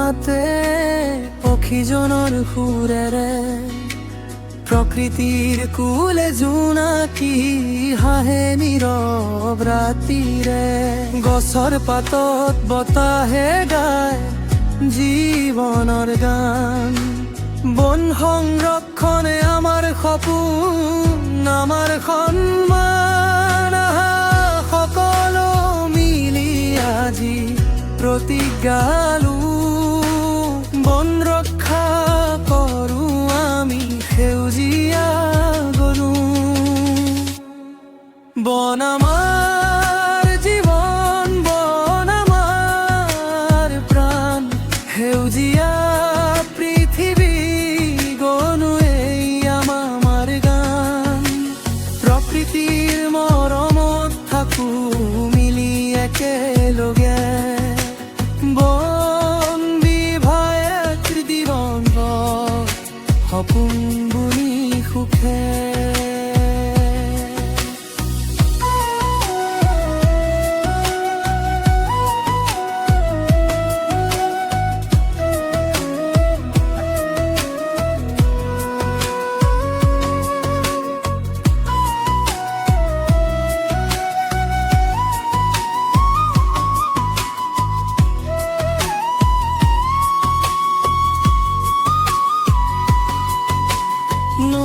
মাতে পক্ষীজনৰ সুৰেৰে প্ৰকৃতিৰ কুলে জোনাকী হাঁহে নীৰৱ ৰাতিৰে গছৰ পাতত বতাহে গায় জীৱনৰ গান বন সংৰক্ষণে আমাৰ সপোন আমাৰ সন্মান সকলো মিলি আজি প্ৰতিজ্ঞা বন ৰক্ষা কৰো আমি সেউজীয়া গৰু বন আমাৰ জীৱন বন আমাৰ প্ৰাণ সেউজীয়া পৃথিৱী গনু এই আমাৰ গান প্ৰকৃতিৰ মৰমত থাকো মিলি একেলগে বন বিভাগ দিৱংগত সপোন বুনি সুখে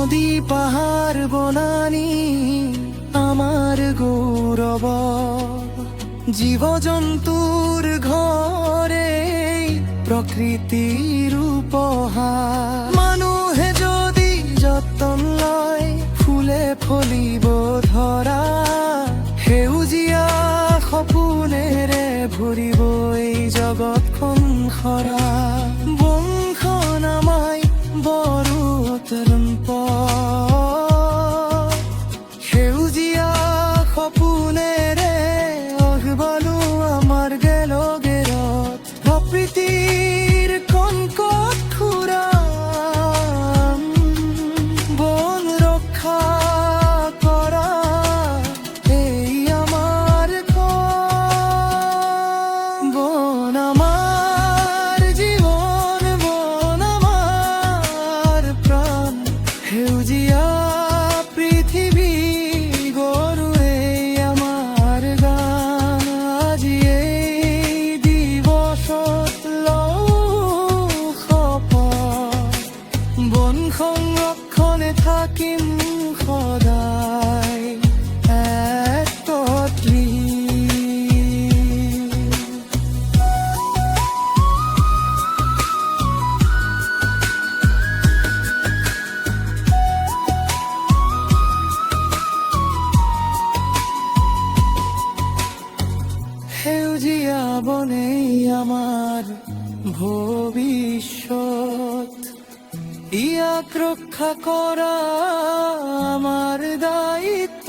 নদী পাহাৰ বনানী আমাৰ গৌৰৱ জীৱ জন্তুৰ ঘৰে প্ৰকৃতিৰ উপহাৰ মানুহে যদি যতন লয় ফুলে ফলিব ধৰা সেউজীয়া সপোনেৰে ভৰিব এই জগতখন খৰা বনখন আমায় বড় সেউজীয়া সপোনেৰে আগবালো আমাৰ গেলত প্ৰকৃতিৰ কংকত খুৰা বন ৰক্ষা কৰা এই আমাৰ বন আমাৰ জীৱন বন আমাৰ প্ৰাণ সেউজীয়া পৃথিৱী গৰু এই আমাৰ গান আজি এই দিৱসত লওঁ শপত বন সংৰক্ষণে থাকিম সদায় একত্ৰিত সেউজীয়া বনেই আমাৰ ভৱিষ্যত ইয়াক ৰক্ষা কৰা আমাৰ দায়িত্ব